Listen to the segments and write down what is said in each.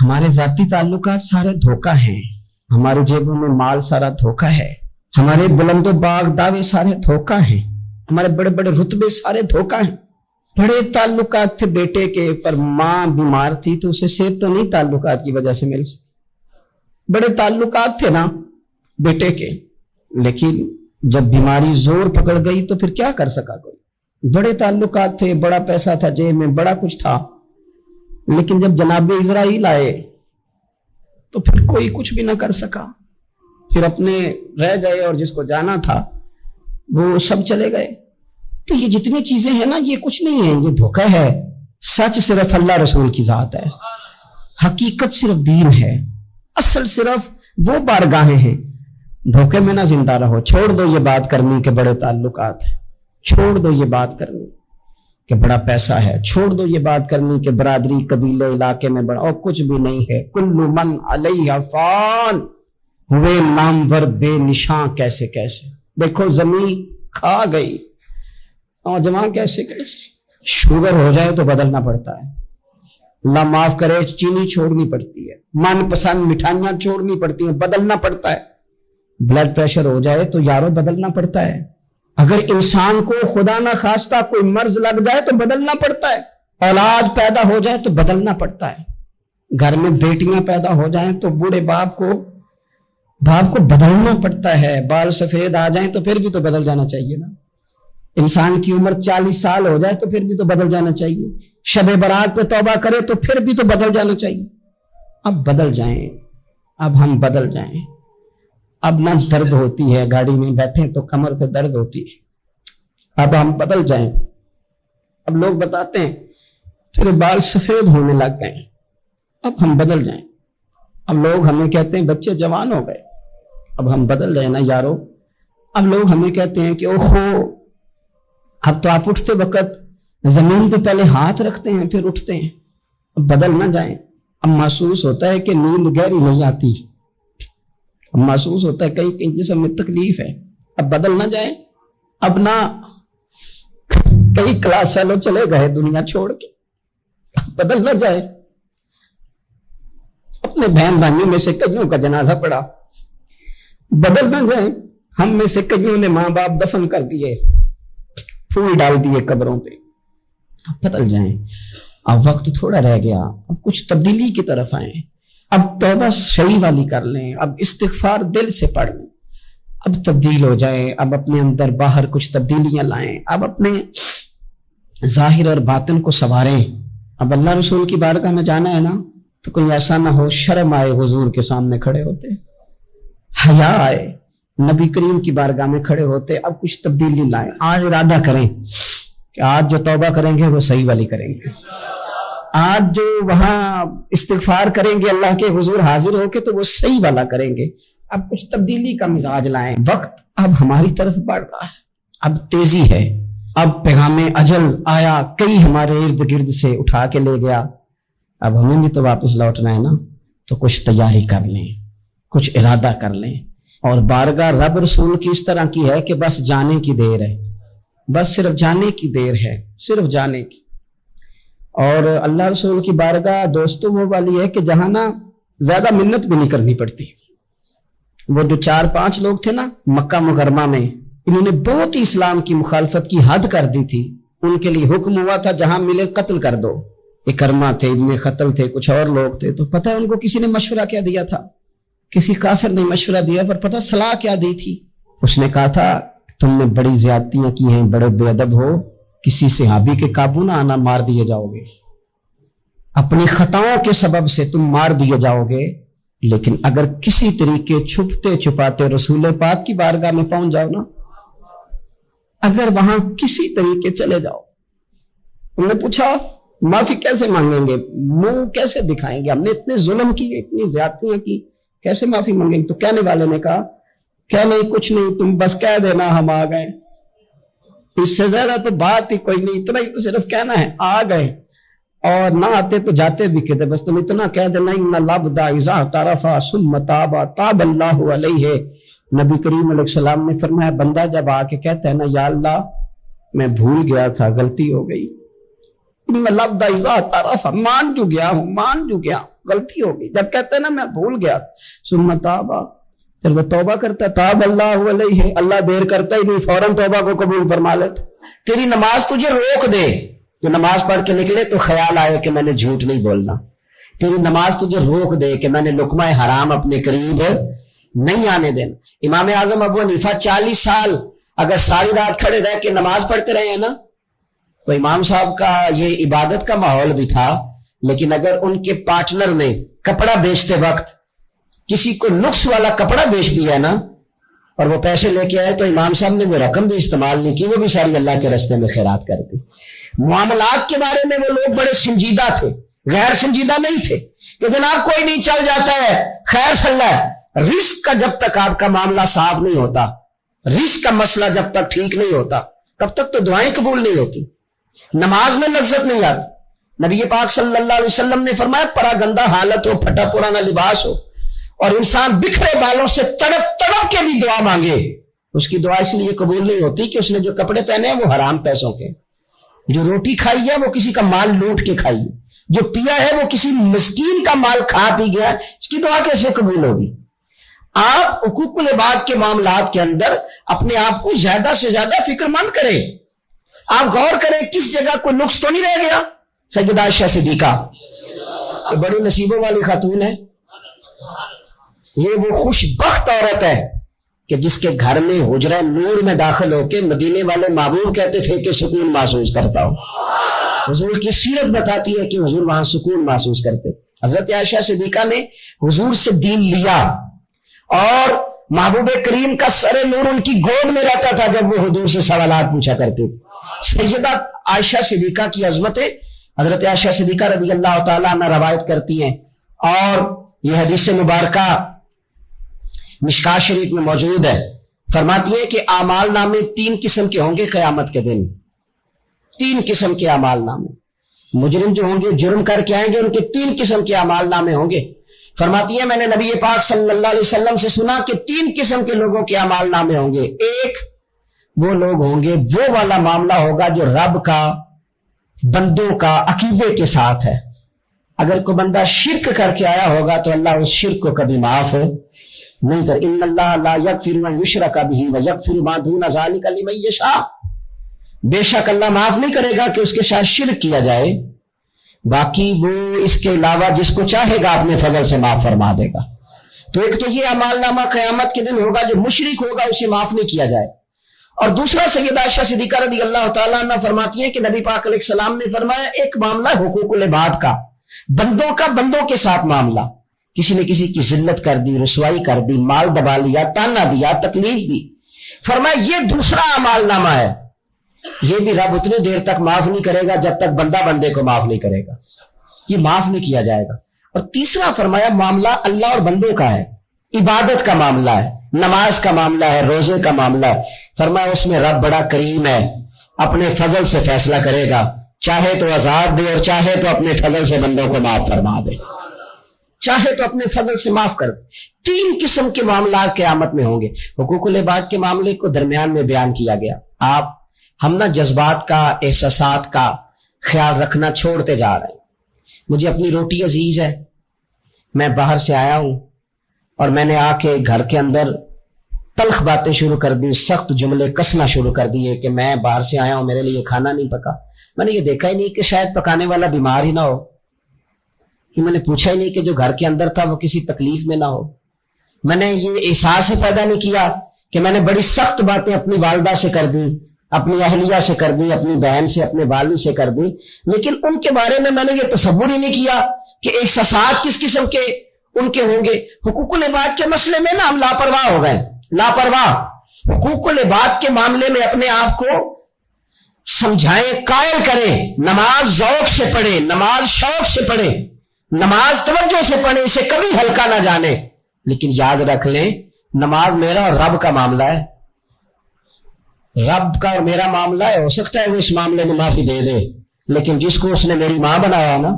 ہمارے ذاتی تعلقات سارے دھوکہ ہیں، ہمارے جیبوں میں مال سارا دھوکہ ہے، ہمارے بلند و باغ دعوے سارے دھوکہ ہیں، ہمارے بڑے بڑے رتبے سارے دھوکہ ہیں۔ بڑے تعلقات تھے بیٹے کے، پر ماں بیمار تھی تو اسے صحت تو نہیں تعلقات کی وجہ سے مل سکتی۔ بڑے تعلقات تھے نا بیٹے کے، لیکن جب بیماری زور پکڑ گئی تو پھر کیا کر سکا کوئی؟ بڑے تعلقات تھے، بڑا پیسہ تھا جیب میں، بڑا کچھ تھا، لیکن جب جناب اسرائیل آئے تو پھر کوئی کچھ بھی نہ کر سکا، پھر اپنے رہ گئے، اور جس کو جانا تھا وہ سب چلے گئے۔ تو یہ جتنی چیزیں ہیں نا، یہ کچھ نہیں ہے، یہ دھوکہ ہے۔ سچ صرف اللہ رسول کی ذات ہے، حقیقت صرف دین ہے، اصل صرف وہ بارگاہیں ہیں۔ دھوکے میں نہ زندہ رہو، چھوڑ دو یہ بات کرنی کہ بڑے تعلقات ہیں، چھوڑ دو یہ بات کرنی کہ بڑا پیسہ ہے، چھوڑ دو یہ بات کرنی کہ برادری قبیلے علاقے میں بڑا، اور کچھ بھی نہیں ہے۔ کل من علیہ فان، ہوئے نامور بے نشاں کیسے کیسے، دیکھو زمین کھا گئی، نوجوان کیسے کیسے۔ شوگر ہو جائے تو بدلنا پڑتا ہے، اللہ معاف کرے، چینی چھوڑنی پڑتی ہے، من پسند مٹھائیاں چھوڑنی پڑتی ہیں، بدلنا پڑتا ہے۔ بلڈ پریشر ہو جائے تو یارو بدلنا پڑتا ہے۔ اگر انسان کو خدا نہ خواستہ کوئی مرض لگ جائے تو بدلنا پڑتا ہے، اولاد پیدا ہو جائے تو بدلنا پڑتا ہے، گھر میں بیٹیاں پیدا ہو جائیں تو بوڑھے باپ کو بدلنا پڑتا ہے، بال سفید آ جائیں تو پھر بھی تو بدل جانا چاہیے نا، انسان کی عمر 40 سال ہو جائے تو پھر بھی تو بدل جانا چاہیے، شب برات پہ توبہ کرے تو پھر بھی تو بدل جانا چاہیے۔ اب بدل جائیں، اب ہم بدل جائیں۔ اب نہ درد ہوتی ہے، گاڑی میں بیٹھیں تو کمر پہ درد ہوتی ہے، اب ہم بدل جائیں۔ اب لوگ بتاتے ہیں تیرے بال سفید ہونے لگ گئے، اب ہم بدل جائیں۔ اب لوگ ہمیں کہتے ہیں بچے جوان ہو گئے، اب ہم بدل جائیں نا یارو۔ اب لوگ ہمیں کہتے ہیں کہ اوہو، اب تو آپ اٹھتے وقت زمین پہ پہلے ہاتھ رکھتے ہیں پھر اٹھتے ہیں، اب بدل نہ جائیں۔ اب محسوس ہوتا ہے کہ نیند گہری نہیں آتی، اب محسوس ہوتا ہے کئی جسم میں تکلیف ہے، اب بدل نہ جائیں۔ اب نہ کئی کلاس فیلو چلے گئے دنیا چھوڑ کے، اب بدل نہ جائیں۔ اپنے بہن بھائیوں میں سے کئیوں کا جنازہ پڑا، بدل نہ جائیں۔ ہم میں سے کئیوں نے ماں باپ دفن کر دیے، پھول ڈال دیے قبروں پہ، اب بدل جائیں۔ اب وقت تھوڑا رہ گیا، اب کچھ تبدیلی کی طرف آئیں، اب توبہ صحیح والی کر لیں، اب استغفار دل سے پڑھ لیں، اب تبدیل ہو جائیں، اب اپنے اندر باہر کچھ تبدیلیاں لائیں، اب اپنے ظاہر اور باطن کو سنواریں۔ اب اللہ رسول کی بارگاہ میں جانا ہے نا تو کوئی ایسا نہ ہو شرم آئے حضور کے سامنے کھڑے ہوتے، حیا آئے نبی کریم کی بارگاہ میں کھڑے ہوتے، اب کچھ تبدیلی لائیں۔ آج ارادہ کریں کہ آج جو توبہ کریں گے وہ صحیح والی کریں گے، آج جو وہاں استغفار کریں گے اللہ کے حضور حاضر ہو کے تو وہ صحیح والا کریں گے۔ اب کچھ تبدیلی کا مزاج لائیں، وقت اب ہماری طرف بڑھ رہا ہے، اب تیزی ہے، اب پیغام اجل آیا، کئی ہمارے ارد گرد سے اٹھا کے لے گیا، اب ہمیں بھی تو واپس لوٹنا ہے نا، تو کچھ تیاری کر لیں، کچھ ارادہ کر لیں۔ اور بارگاہ رب رسول کی اس طرح کی ہے کہ بس جانے کی دیر ہے، بس صرف جانے کی دیر ہے، صرف جانے کی۔ اور اللہ رسول کی بارگاہ دوستوں وہ والی ہے کہ جہاں نا زیادہ منت بھی نہیں کرنی پڑتی۔ وہ جو 4-5 لوگ تھے نا مکہ مکرمہ میں، انہوں نے بہت ہی اسلام کی مخالفت کی حد کر دی تھی، ان کے لیے حکم ہوا تھا جہاں ملے قتل کر دو۔ اکرمہ تھے، ابن خطل تھے، کچھ اور لوگ تھے، تو پتہ ہے ان کو کسی نے مشورہ کیا دیا تھا؟ کسی کافر نے مشورہ دیا، پر پتہ صلاح کیا دی تھی؟ اس نے کہا تھا تم نے بڑی زیادتیاں کی ہیں، بڑے بے ادب ہو، کسی صحابی کے قابو نہ آنا، مار دیے جاؤ گے، اپنی خطاؤں کے سبب سے تم مار دیے جاؤ گے، لیکن اگر کسی طریقے چھپتے چھپاتے رسول پاک کی بارگاہ میں پہنچ جاؤ نا، اگر وہاں کسی طریقے چلے جاؤ۔ انہوں نے پوچھا معافی کیسے مانگیں گے، منہ کیسے دکھائیں گے، ہم نے اتنے ظلم کیے، اتنی زیادتیاں کی، کیسے معافی مانگیں گے؟ تو کہنے والے نے کہا کہ نہیں کچھ نہیں، تم بس کہہ دینا ہم آ گئے، اس سے زیادہ تو بات ہی کوئی نہیں، اتنا ہی تو صرف کہنا ہے آ گئے، اور نہ آتے تو جاتے بھی کہتے، بس تم اتنا کہہ دینا ان العبد اذا اعترف ثم تاب تاب اللہ علیہ۔ نبی کریم علیہ السلام نے فرمایا بندہ جب آ کے کہتا ہے نا یا اللہ میں بھول گیا تھا، غلطی ہو گئی، مان جو گیا غلطی ہو گئی. جب کہتے ہیں نا میں بھول گیا, ثم تابا, پھر وہ توبہ کرتا, تاب اللہ علیہ, اللہ دیر کرتا ہی نہیں, فوراً توبہ کو قبول فرما لیتا. تیری نماز تجھے روک دے, جو نماز پڑھ کے نکلے تو خیال آئے کہ میں نے جھوٹ نہیں بولنا. تیری نماز تجھے روک دے کہ میں نے لقمہ حرام اپنے قریب نہیں آنے دینا. امام اعظم ابو حنیفہ 40 سال اگر ساری رات کھڑے رہ کے نماز پڑھتے رہے ہیں نا, تو امام صاحب کا یہ عبادت کا ماحول بھی تھا. لیکن اگر ان کے پارٹنر نے کپڑا بیچتے وقت کسی کو نقص والا کپڑا بیچ دیا نا, اور وہ پیسے لے کے آئے, تو امام صاحب نے وہ رقم بھی استعمال نہیں کی, وہ بھی ساری اللہ کے راستے میں خیرات کر دی. معاملات کے بارے میں وہ لوگ بڑے سنجیدہ تھے, غیر سنجیدہ نہیں تھے کہ جناب کوئی نہیں چل جاتا ہے, خیر صلی اللہ. رزق کا جب تک آپ کا معاملہ صاف نہیں ہوتا, رزق کا مسئلہ جب تک ٹھیک نہیں ہوتا, تب تک تو دعائیں قبول نہیں ہوتی, نماز میں لذت نہیں آتی. نبی پاک صلی اللہ علیہ وسلم نے فرمایا پرا گندہ حالت ہو, پھٹا پرانا لباس ہو, اور انسان بکھرے بالوں سے تڑپ تڑپ کے بھی دعا مانگے, اس کی دعا اس لیے قبول نہیں ہوتی کہ اس نے جو کپڑے پہنے ہیں وہ حرام پیسوں کے, جو روٹی کھائی ہے وہ کسی کا مال لوٹ کے کھائی ہے, جو پیا ہے وہ کسی مسکین کا مال کھا پی گیا, اس کی دعا کیسے قبول ہوگی؟ آپ حقوق العباد کے معاملات کے اندر اپنے آپ کو زیادہ سے زیادہ فکر مند کریں. آپ غور کریں کس جگہ کوئی نقص تو نہیں رہ گیا. سیدہ عائشہ صدیقہ بڑی نصیبوں والی خاتون ہے, یہ وہ خوش بخت عورت ہے کہ جس کے گھر میں حجرہ نور میں داخل ہو کے مدینے والے محبوب کہتے تھے کہ سکون محسوس کرتا ہو. حضور کی سیرت بتاتی ہے کہ حضور وہاں سکون محسوس کرتے. حضرت عائشہ صدیقہ نے حضور سے دین لیا, اور محبوب کریم کا سر نور ان کی گود میں رہتا تھا جب وہ حضور سے سوالات پوچھا کرتے تھے. سیدہ عائشہ صدیقہ کی عظمتیں حضرت عائشہ صدیقہ رضی اللہ تعالیٰ عنہ روایت کرتی ہیں, اور یہ حدیث مبارکہ مشکاۃ شریف میں موجود ہے. فرماتی ہے کہ اعمال نامے 3 قسم کے ہوں گے قیامت کے دن, 3 قسم کے اعمال نامے. مجرم جو ہوں گے, جرم کر کے آئیں گے, ان کے 3 قسم کے اعمال نامے ہوں گے. فرماتی ہے میں نے نبی پاک صلی اللہ علیہ وسلم سے سنا کہ 3 قسم کے لوگوں کے اعمال نامے ہوں گے. ایک وہ لوگ ہوں گے, وہ والا معاملہ ہوگا جو رب کا بندوں کا عقیدے کے ساتھ ہے. اگر کوئی بندہ شرک کر کے آیا ہوگا تو اللہ اس شرک کو کبھی معاف نہیں کر. ان اللہ لا یغفر ان یشرک بہ ویغفر ما دون ذلک لمن یشاء, بے شک اللہ معاف نہیں کرے گا کہ اس کے ساتھ شرک کیا جائے, باقی وہ اس کے علاوہ جس کو چاہے گا اپنے فضل سے معاف فرما دے گا. تو ایک تو یہ اعمال نامہ قیامت کے دن ہوگا, جو مشرک ہوگا اسے معاف نہیں کیا جائے. اور دوسرا سیدہ عائشہ صدیقہ رضی اللہ تعالیٰ عنہ فرماتی ہیں کہ نبی پاک علیہ السلام نے فرمایا ایک معاملہ حقوق العباد کا, بندوں کا بندوں کے ساتھ معاملہ, کسی نے کسی کی ذلت کر دی, رسوائی کر دی, مال دبا لیا, تانا دیا, تکلیف دی. فرمایا یہ دوسرا اعمال نامہ ہے, یہ بھی رب اتنی دیر تک معاف نہیں کرے گا جب تک بندہ بندے کو معاف نہیں کرے گا, یہ معاف نہیں کیا جائے گا. اور تیسرا فرمایا معاملہ اللہ اور بندوں کا ہے, عبادت کا معاملہ ہے, نماز کا معاملہ ہے, روزے کا معاملہ ہے. فرمایا اس میں رب بڑا کریم ہے, اپنے فضل سے فیصلہ کرے گا, چاہے تو عذاب دے اور چاہے تو اپنے فضل سے بندوں کو معاف فرما دے, چاہے تو اپنے فضل سے معاف کر دے. 3 قسم کے معاملات قیامت میں ہوں گے. حقوق العباد کے معاملے کو درمیان میں بیان کیا گیا. ہم نا جذبات کا, احساسات کا خیال رکھنا چھوڑتے جا رہے ہیں. مجھے اپنی روٹی عزیز ہے, میں باہر سے آیا ہوں اور میں نے آ کے گھر کے اندر تلخ باتیں شروع کر دی, سخت جملے کسنا شروع کر دیے کہ میں باہر سے آیا ہوں, میرے لیے کھانا نہیں پکا. میں نے یہ دیکھا ہی نہیں کہ شاید پکانے والا بیمار ہی نہ ہو, میں نے پوچھا ہی نہیں کہ جو گھر کے اندر تھا وہ کسی تکلیف میں نہ ہو. میں نے یہ احساس ہی پیدا نہیں کیا کہ میں نے بڑی سخت باتیں اپنی والدہ سے کر دی, اپنی اہلیہ سے کر دی, اپنی بہن سے, اپنے والد سے کر دی, لیکن ان کے بارے میں نے یہ تصور ہی نہیں کیا کہ احساسات کس قسم کے ان کے ہوں گے. حقوق العباد کے مسئلے میں نا ہم لاپرواہ ہو گئے, لاپرواہ. حقوق العباد کے معاملے میں اپنے آپ کو سمجھائیں, قائل کریں, نماز ذوق سے پڑھیں, نماز شوق سے پڑھیں, نماز توجہ سے پڑھیں, اسے کبھی ہلکا نہ جانے. لیکن یاد رکھ لیں نماز میرا اور رب کا معاملہ ہے, رب کا اور میرا معاملہ ہے. ہو سکتا ہے وہ اس معاملے میں معافی دے دے, لیکن جس کو اس نے میری ماں بنایا نا,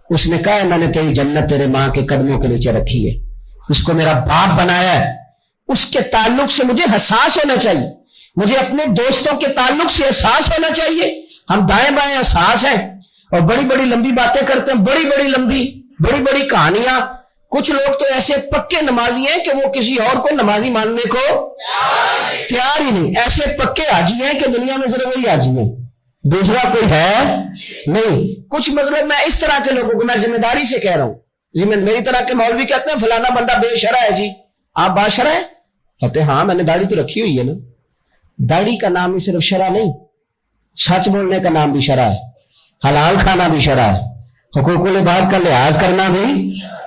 اس نے کہا ہے میں نے تیری جنت تیرے ماں کے قدموں کے نیچے رکھی ہے, اس کو میرا باپ بنایا ہے, اس کے تعلق سے مجھے حساس ہونا چاہیے, مجھے اپنے دوستوں کے تعلق سے احساس ہونا چاہیے, ہم دائیں بائیں احساس ہیں اور بڑی بڑی لمبی باتیں کرتے ہیں, بڑی بڑی لمبی بڑی بڑی کہانیاں. کچھ لوگ تو ایسے پکے نمازی ہیں کہ وہ کسی اور کو نمازی ماننے کو تیار ہی نہیں. ایسے پکے حاجی ہیں کہ دنیا میں صرف وہی حاجی ہیں, دوسرا کوئی ہے نہیں. کچھ مطلب میں اس طرح کے لوگوں کو میں ذمہ داری سے کہہ رہا ہوں, میری طرح کے مولوی کہتے ہیں فلانا بندہ بے شرع ہے. جی آپ باشرع ہیں؟ کہتے ہاں میں نے داڑھی تو رکھی ہوئی ہے نا. داڑھی کا نام ہی صرف شرع نہیں, سچ بولنے کا نام بھی شرع ہے, حلال کھانا بھی شرع ہے, حقوق العباد کا لحاظ کرنا بھی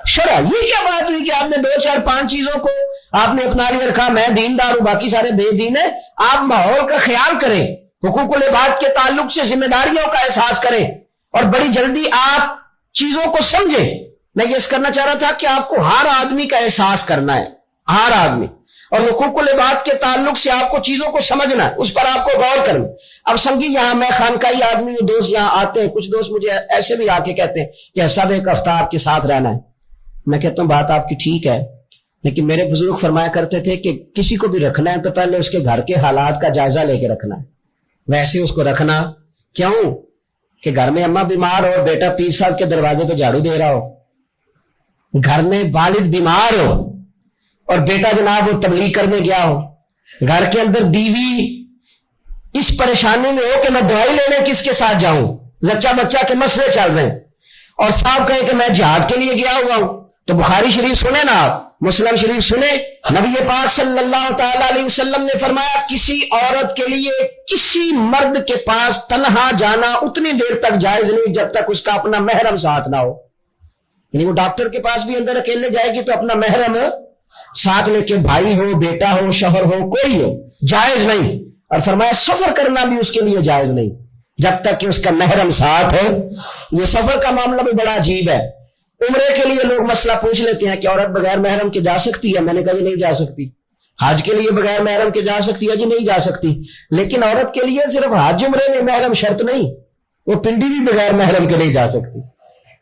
شرع. یہ کیا بات ہوئی کہ آپ نے 2 4 5 چیزوں کو آپ نے اپنا لیا رکھا, میں دیندار ہوں باقی سارے بے دین ہیں. آپ ماحول کا خیال کریں, حقوق العباد کے تعلق سے ذمہ داریوں کا احساس کریں اور بڑی جلدی آپ چیزوں کو سمجھیں. میں یہ کرنا چاہ رہا تھا کہ آپ کو ہر آدمی کا احساس کرنا ہے, ہر آدمی, اور حقوق العباد کے تعلق سے آپ کو چیزوں کو سمجھنا ہے, اس پر آپ کو غور کرنا. اب سنگی یہاں میں خانقاہی آدمی, دوست یہاں آتے ہیں, کچھ دوست مجھے ایسے بھی آ کے کہتے ہیں کہ سب ایک ہفتہ آپ کے ساتھ رہنا ہے. میں کہتا ہوں بات آپ کی ٹھیک ہے, لیکن میرے بزرگ فرمایا کرتے تھے کہ کسی کو بھی رکھنا ہے تو پہلے اس کے گھر کے حالات کا جائزہ لے کے رکھنا ہے. ویسے اس کو رکھنا کیوں کہ گھر میں اماں بیمار ہو, بیٹا پیر صاحب کے دروازے پہ جھاڑو دے رہا ہو, گھر میں والد بیمار ہو اور بیٹا جناب وہ تبلیغ کرنے گیا ہو, گھر کے اندر بیوی اس پریشانی میں ہو کہ میں دوائی لینے کس کے ساتھ جاؤں, زچہ بچہ کے مسئلے چل رہے ہیں, اور صاحب کہیں کہ میں جہاد کے لیے گیا ہوا ہوں. تو بخاری شریف سنیں نا آپ, مسلم شریف سنیں, نبی پاک صلی اللہ تعالی علیہ وسلم نے فرمایا کسی عورت کے لیے کسی مرد کے پاس تنہا جانا اتنی دیر تک جائز نہیں جب تک اس کا اپنا محرم ساتھ نہ ہو. یعنی وہ ڈاکٹر کے پاس بھی اندر اکیلے جائے گی تو اپنا محرم ساتھ لے کے, بھائی ہو, بیٹا ہو, شوہر ہو, کوئی ہو, جائز نہیں. اور فرمایا سفر کرنا بھی اس کے لیے جائز نہیں جب تک کہ اس کا محرم ساتھ ہو. یہ سفر کا معاملہ بھی بڑا عجیب ہے. عمرے کے لیے لوگ مسئلہ پوچھ لیتے ہیں کہ عورت بغیر محرم کے جا سکتی ہے. میں نے کہا جی نہیں جا سکتی. حج کے لیے بغیر محرم کے جا سکتی ہے؟ جی نہیں جا سکتی. لیکن عورت کے لیے صرف حج عمرے میں محرم شرط نہیں, وہ پنڈی بھی بغیر محرم کے نہیں جا سکتی,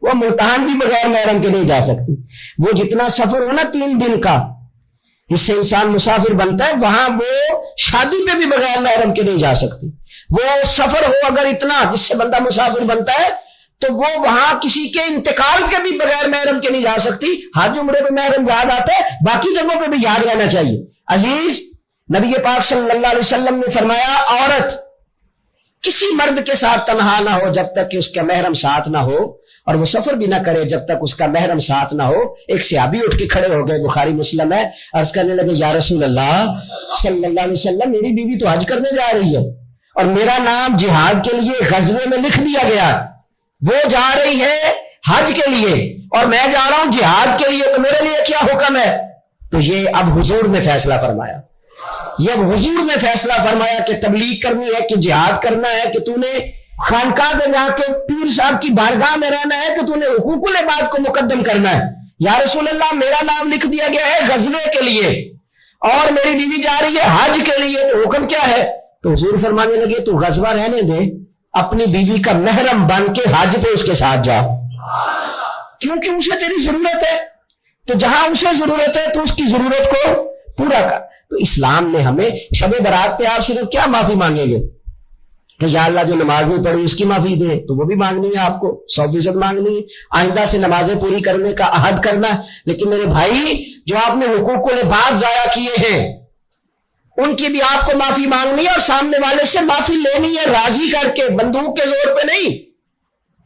وہ ملتان بھی بغیر محرم کے نہیں جا سکتی. وہ جتنا سفر ہو نا 3 دن کا, جس سے انسان مسافر بنتا ہے, وہاں وہ شادی پہ بھی بغیر محرم کے نہیں جا سکتی. وہ سفر ہو اگر اتنا جس سے بندہ مسافر بنتا ہے تو وہ وہاں کسی کے انتقال کے بھی بغیر محرم کے نہیں جا سکتی. حج عمرے پہ محرم یاد آتا ہے, باقی جگہوں پہ بھی یاد رہنا چاہیے. عزیز, نبی پاک صلی اللہ علیہ وسلم نے فرمایا عورت کسی مرد کے ساتھ تنہا نہ ہو جب تک کہ اس کا محرم ساتھ نہ ہو, اور وہ سفر بھی نہ کرے جب تک اس کا محرم ساتھ نہ ہو. ایک صحابی اٹھ کے کھڑے ہو گئے, بخاری مسلم ہے, عرض کرنے لگے یا رسول اللہ صلی اللہ علیہ وسلم, میری بیوی تو حج کرنے جا رہی ہے اور میرا نام جہاد کے لیے غزوے میں لکھ دیا گیا, وہ جا رہی ہے حج کے لیے اور میں جا رہا ہوں جہاد کے لیے, تو میرے لیے کیا حکم ہے؟ تو یہ اب حضور نے فیصلہ فرمایا, یہ اب حضور نے فیصلہ فرمایا کہ تبلیغ کرنی ہے کہ جہاد کرنا ہے, کہ تو نے خانقاہ میں جا کے پیر صاحب کی بارگاہ میں رہنا ہے, کہ تو نے حقوق العباد کو مقدم کرنا ہے. یا رسول اللہ میرا نام لکھ دیا گیا ہے غزوے کے لیے اور میری بیوی جا رہی ہے حج کے لیے, تو حکم کیا ہے؟ تو حضور فرمانے لگے تو غزوہ رہنے دے, اپنی بیوی کا محرم بن کے حج پہ اس کے ساتھ جا, کیونکہ اسے تیری ضرورت ہے. تو جہاں اسے ضرورت ہے تو اس کی ضرورت کو پورا کر. تو اسلام نے ہمیں شب برات پہ آپ صرف کیا معافی مانگیں گے کہ یا اللہ جو نماز نہیں پڑھی اس کی معافی دے, تو وہ بھی مانگنی ہے آپ کو, 100% مانگنی ہے. آئندہ سے نمازیں پوری کرنے کا عہد کرنا ہے. لیکن میرے بھائی جو آپ نے حقوق العباد ضائع کیے ہیں ان کی بھی آپ کو معافی مانگنی ہے اور سامنے والے سے معافی لینی ہے, راضی کر کے, بندوق کے زور پہ نہیں.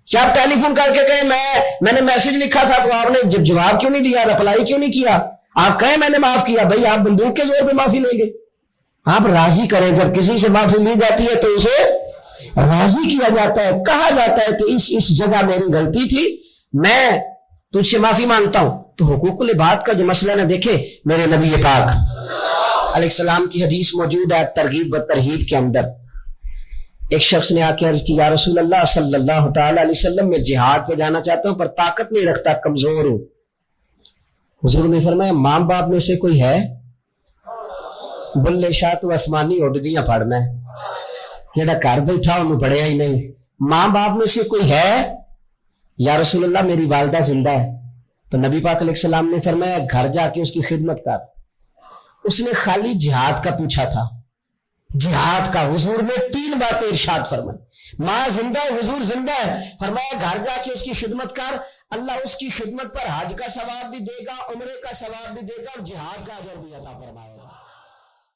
کیا آپ ٹیلی فون کر کے کہیں میں نے میسج لکھا تھا تو آپ نے جواب کیوں نہیں دیا, رپلائی کیوں نہیں کیا؟ آپ کہیں میں نے معاف کیا, بھائی آپ بندوق کے زور پہ معافی لیں گے؟ آپ راضی کریں, جب کسی سے معافی لی جاتی ہے تو اسے راضی کیا جاتا ہے, کہا جاتا ہے کہ اس جگہ میری غلطی تھی, میں تجھ سے معافی مانگتا ہوں. تو حقوق العباد کا جو مسئلہ نہ دیکھے, میرے نبی پاک علیہ السلام کی حدیث موجود ہے ترغیب و ترہیب کے اندر. ایک شخص نے آ کے عرض کی یا رسول اللہ صلی اللہ تعالی علیہ وسلم, میں جہاد پہ جانا چاہتا ہوں پر طاقت نہیں رکھتا, کمزور ہوں. حضور نے فرمایا ماں باپ میں سے کوئی ہے؟ بلے شاہ تو آسمانی اڈدیاں پڑھنا ہے, جہاں گھر بیٹھا انہوں پڑھیا ہی نہیں. ماں باپ میں سے کوئی ہے؟ یا رسول اللہ میری والدہ زندہ ہے. تو نبی پاک علیہ السلام نے فرمایا گھر جا کے اس کی خدمت کر. اس نے خالی جہاد کا پوچھا تھا جہاد کا حضور نے 3 باتیں ارشاد فرمائی. ماں زندہ ہے، حضور زندہ ہے، فرمایا گھر جا کے اس کی خدمت کر، اللہ اس کی خدمت پر حج کا ثواب بھی دے گا، عمرے کا ثواب بھی دے گا اور جہاد کا اجر بھی عطا فرمائے گا.